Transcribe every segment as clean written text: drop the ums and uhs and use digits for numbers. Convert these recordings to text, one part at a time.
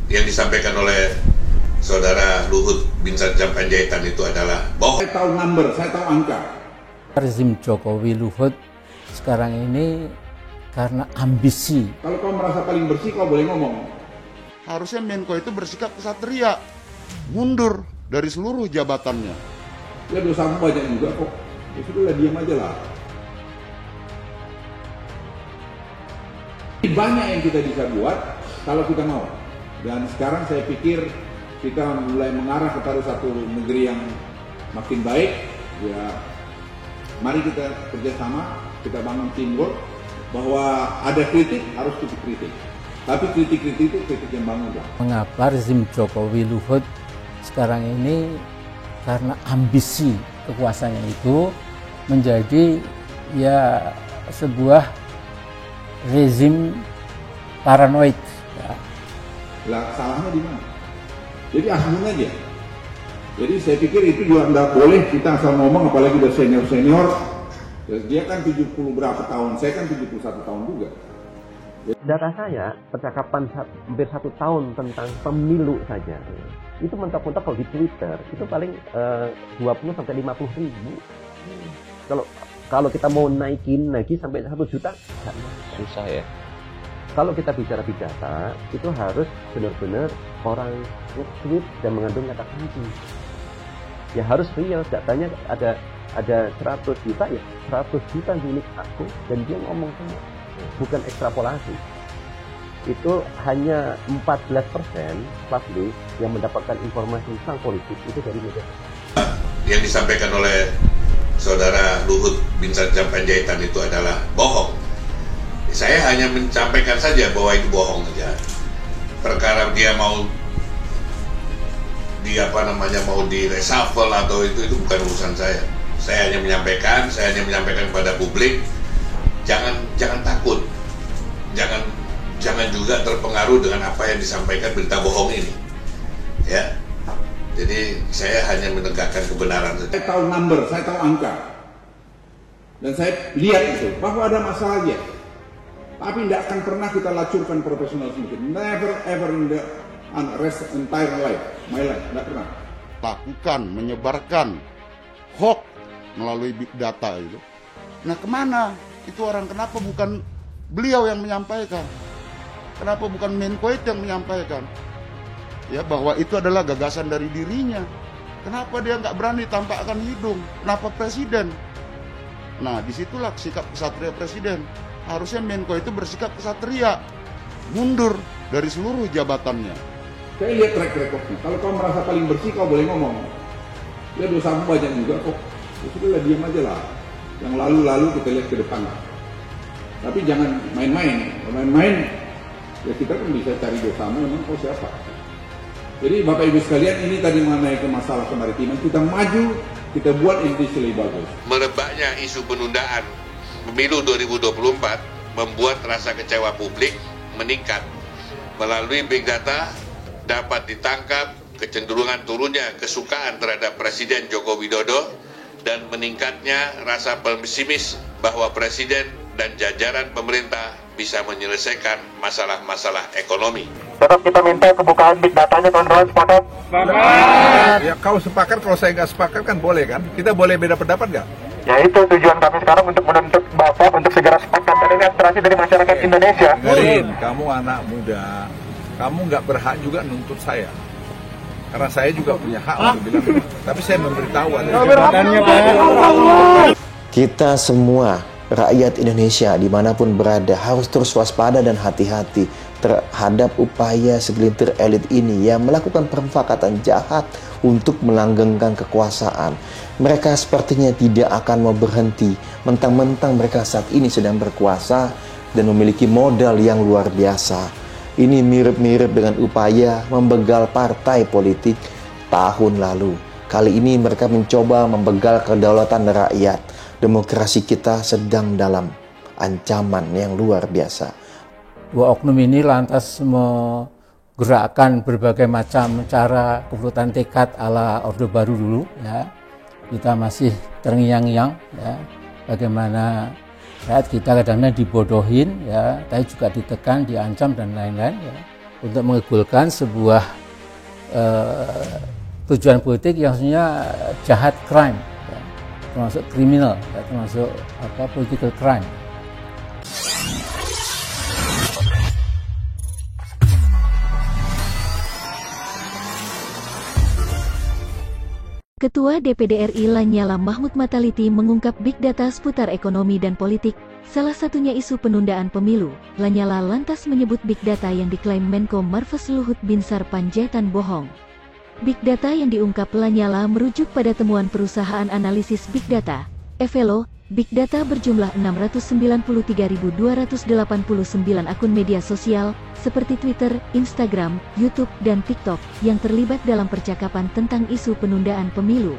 yang disampaikan oleh Saudara Luhut Binsar Panjaitan itu adalah bohong. Saya tahu number, saya tahu angka. Rezim Jokowi Luhut sekarang ini karena ambisi. Kalau kau merasa paling bersih, kau boleh ngomong. Harusnya Menko itu bersikap kesatria, mundur dari seluruh jabatannya. Ya dosamu banyak juga kok. Ya sudah diam aja lah. Banyak yang kita bisa buat kalau kita mau. Dan sekarang saya pikir kita mulai mengarah kepada satu negeri yang makin baik. Ya, mari kita kerjasama, kita bangun teamwork. Bahwa ada kritik, harus kita kritik. Tapi kritik-kritik itu kritik yang bangun lah. Mengapa rezim Jokowi Luhut sekarang ini karena ambisi kekuasaannya itu menjadi ya sebuah rezim paranoid. Ya. Lah salahnya di mana? Jadi aslinya aja. Jadi saya pikir itu juga nggak boleh kita asal ngomong, apalagi udah senior. Dia kan 70 berapa tahun, saya kan 71 tahun juga. Data saya, percakapan hampir 1 tahun tentang pemilu saja, itu mentok-mentok kalau di Twitter, itu paling 20-50 ribu. Kalau kita mau naikin lagi sampai 1 juta, susah ya. Kalau kita bicara big data, itu harus benar-benar orang nge-tweet dan mengandung kata kunci. Ya harus real, datanya ada 100 juta ya 100 juta unit aku, dan dia ngomong semua, bukan ekstrapolasi. Itu hanya 14% publik yang mendapatkan informasi tentang politik itu dari media. Yang disampaikan oleh Saudara Luhut Binsar Panjaitan itu adalah bohong. Saya hanya menyampaikan saja bahwa itu bohong saja. Perkara dia mau mau di reshuffle atau itu bukan urusan saya. Saya hanya menyampaikan kepada publik, jangan takut, jangan juga terpengaruh dengan apa yang disampaikan berita bohong ini, ya. Jadi saya hanya menegakkan kebenaran saja. Saya tahu number, saya tahu angka, dan saya lihat itu bahwa ada masalahnya. Tapi tidak akan pernah kita lacurkan profesionalisme. Never ever in the entire life, my life, tidak pernah. Lakukan, menyebarkan hoax melalui big data itu. Nah kemana itu orang? Kenapa bukan beliau yang menyampaikan? Kenapa bukan Menko itu yang menyampaikan? Ya bahwa itu adalah gagasan dari dirinya. Kenapa dia nggak berani tampakkan hidung? Kenapa presiden? Nah disitulah sikap kesatria presiden. Harusnya Menko itu bersikap kesatria, mundur dari seluruh jabatannya. Saya lihat track recordnya. Kalau kau merasa paling bersih, kau boleh ngomong. Ya dosamu banyak juga kok. Ya sudah diam aja lah. Yang lalu-lalu kita lihat ke depan lah. Tapi jangan main-main. Kalau main-main, ya kita kan bisa cari dosamu, memang kau siapa. Jadi Bapak Ibu sekalian, ini tadi mengenai ke masalah kemaritiman. Kita maju, kita buat Indonesia lebih bagus. Merebaknya isu penundaan pemilu 2024 membuat rasa kecewa publik meningkat. Melalui big data dapat ditangkap kecenderungan turunnya kesukaan terhadap Presiden Joko Widodo dan meningkatnya rasa pesimis bahwa Presiden dan jajaran pemerintah bisa menyelesaikan masalah-masalah ekonomi. Tetap kita minta kebukaan big datanya, kawan-kawan, sepakat? Sepakat! Ya kau sepakat, kalau saya nggak sepakat kan boleh kan? Kita boleh beda pendapat nggak? Ya itu tujuan kami sekarang, untuk menuntut Bapak untuk segera sepakat, dan ini aspirasi dari masyarakat Indonesia. Garin, kamu anak muda, kamu nggak berhak juga nuntut saya. Karena saya juga punya hak untuk bilang, tapi saya memberitahu kita semua rakyat Indonesia dimanapun berada harus terus waspada dan hati-hati terhadap upaya segelintir elit ini yang melakukan permufakatan jahat untuk melanggengkan kekuasaan. Mereka sepertinya tidak akan mau berhenti, mentang-mentang mereka saat ini sedang berkuasa dan memiliki modal yang luar biasa. Ini mirip-mirip dengan upaya membegal partai politik tahun lalu. Kali ini mereka mencoba membegal kedaulatan rakyat. Demokrasi kita sedang dalam ancaman yang luar biasa. Dua oknum ini lantas menggerakkan berbagai macam cara kebrutan tekad ala Orde Baru dulu, ya. Kita masih terngiang-ngiang, ya, bagaimana rakyat kita kadang-kadang dibodohin, ya, tapi juga ditekan, diancam dan lain-lain, ya. untuk mengegulkan sebuah tujuan politik yang sebenarnya jahat, crime, ya, termasuk kriminal, ya, termasuk political crime. Ketua DPD RI Lanyala Mahmud Mataliti mengungkap big data seputar ekonomi dan politik, salah satunya isu penundaan pemilu. Lanyala lantas menyebut big data yang diklaim Menko Marves Luhut Binsar Panjaitan bohong. Big data yang diungkap Lanyala merujuk pada temuan perusahaan analisis big data, Evelo. Big data berjumlah 693.289 akun media sosial, seperti Twitter, Instagram, YouTube, dan TikTok, yang terlibat dalam percakapan tentang isu penundaan pemilu.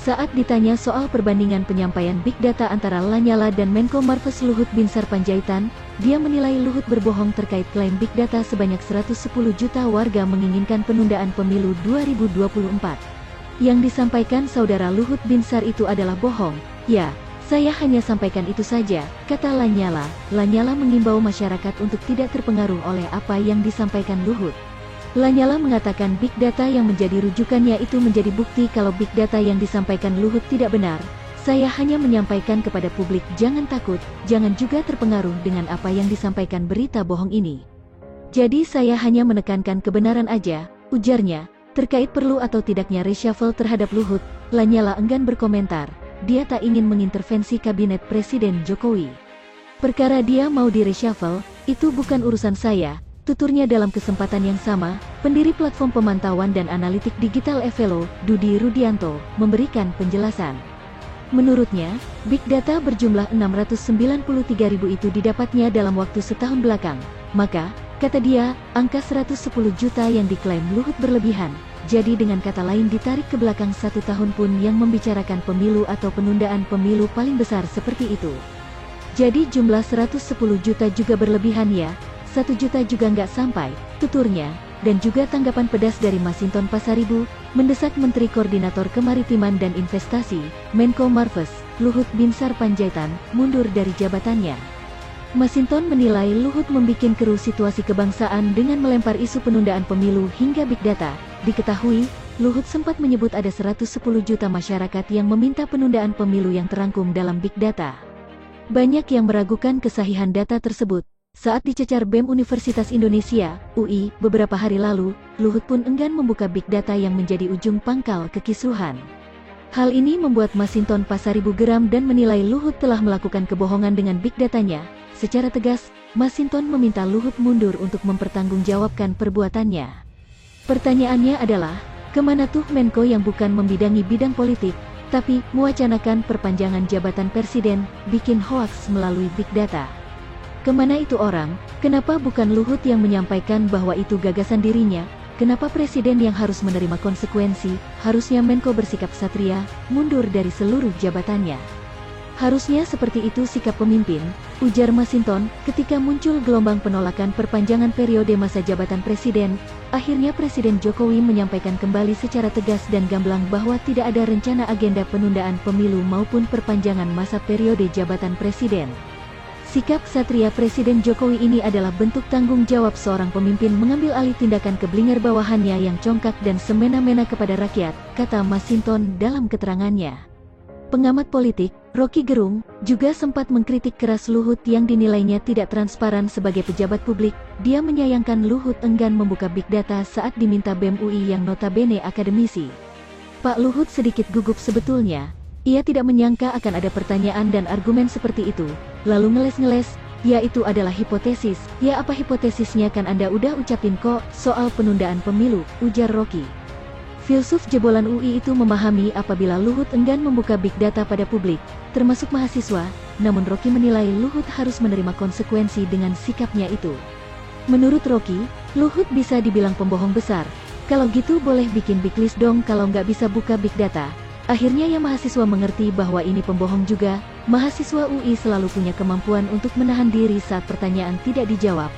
Saat ditanya soal perbandingan penyampaian big data antara Lanyala dan Menko Marves Luhut Binsar Panjaitan, dia menilai Luhut berbohong terkait klaim big data sebanyak 110 juta warga menginginkan penundaan pemilu 2024. Yang disampaikan saudara Luhut Binsar itu adalah bohong. Ya, saya hanya sampaikan itu saja, kata Lanyala. Lanyala mengimbau masyarakat untuk tidak terpengaruh oleh apa yang disampaikan Luhut. Lanyala mengatakan big data yang menjadi rujukannya itu menjadi bukti kalau big data yang disampaikan Luhut tidak benar. Saya hanya menyampaikan kepada publik jangan takut, jangan juga terpengaruh dengan apa yang disampaikan berita bohong ini. Jadi saya hanya menekankan kebenaran aja, ujarnya. Terkait perlu atau tidaknya reshuffle terhadap Luhut, Lanyala enggan berkomentar. Dia tak ingin mengintervensi kabinet Presiden Jokowi. Perkara dia mau di reshuffle, itu bukan urusan saya, tuturnya dalam kesempatan yang sama. Pendiri platform pemantauan dan analitik digital Evelo, Dudi Rudianto, memberikan penjelasan. Menurutnya, big data berjumlah 693.000 itu didapatnya dalam waktu setahun belakang. Maka, kata dia, angka 110 juta yang diklaim Luhut berlebihan. Jadi dengan kata lain ditarik ke belakang 1 tahun pun yang membicarakan pemilu atau penundaan pemilu paling besar seperti itu. Jadi jumlah 110 juta juga berlebihan ya, 1 juta juga nggak sampai, tuturnya. Dan juga tanggapan pedas dari Masinton Pasaribu, mendesak Menteri Koordinator Kemaritiman dan Investasi, Menko Marves, Luhut Binsar Panjaitan, mundur dari jabatannya. Masinton menilai Luhut membikin keruh situasi kebangsaan dengan melempar isu penundaan pemilu hingga big data. Diketahui, Luhut sempat menyebut ada 110 juta masyarakat yang meminta penundaan pemilu yang terangkum dalam big data. Banyak yang meragukan kesahihan data tersebut. Saat dicecar BEM Universitas Indonesia, UI, beberapa hari lalu, Luhut pun enggan membuka big data yang menjadi ujung pangkal kekisruhan. Hal ini membuat Masinton Pasaribu geram dan menilai Luhut telah melakukan kebohongan dengan big datanya. Secara tegas, Masinton meminta Luhut mundur untuk mempertanggungjawabkan perbuatannya. Pertanyaannya adalah, kemana tuh Menko yang bukan membidangi bidang politik, tapi mewacanakan perpanjangan jabatan presiden, bikin hoaks melalui big data? Kemana itu orang? Kenapa bukan Luhut yang menyampaikan bahwa itu gagasan dirinya? Kenapa presiden yang harus menerima konsekuensi? Harusnya Menko bersikap satria, mundur dari seluruh jabatannya. Harusnya seperti itu sikap pemimpin, ujar Masinton. Ketika muncul gelombang penolakan perpanjangan periode masa jabatan presiden, akhirnya Presiden Jokowi menyampaikan kembali secara tegas dan gamblang bahwa tidak ada rencana agenda penundaan pemilu maupun perpanjangan masa periode jabatan presiden. Sikap satria Presiden Jokowi ini adalah bentuk tanggung jawab seorang pemimpin mengambil alih tindakan keblinger bawahannya yang congkak dan semena-mena kepada rakyat, kata Masinton dalam keterangannya. Pengamat politik, Rocky Gerung, juga sempat mengkritik keras Luhut yang dinilainya tidak transparan sebagai pejabat publik. Dia menyayangkan Luhut enggan membuka big data saat diminta BEM UI yang notabene akademisi. Pak Luhut sedikit gugup sebetulnya. Ia tidak menyangka akan ada pertanyaan dan argumen seperti itu. Lalu ngeles-ngeles, ya itu adalah hipotesis. Ya apa hipotesisnya kan Anda udah ucapin kok, soal penundaan pemilu, ujar Rocky. Filsuf jebolan UI itu memahami apabila Luhut enggan membuka big data pada publik, termasuk mahasiswa, namun Rocky menilai Luhut harus menerima konsekuensi dengan sikapnya itu. Menurut Rocky, Luhut bisa dibilang pembohong besar. Kalau gitu boleh bikin big list dong kalau nggak bisa buka big data. Akhirnya ya mahasiswa mengerti bahwa ini pembohong juga. Mahasiswa UI selalu punya kemampuan untuk menahan diri saat pertanyaan tidak dijawab.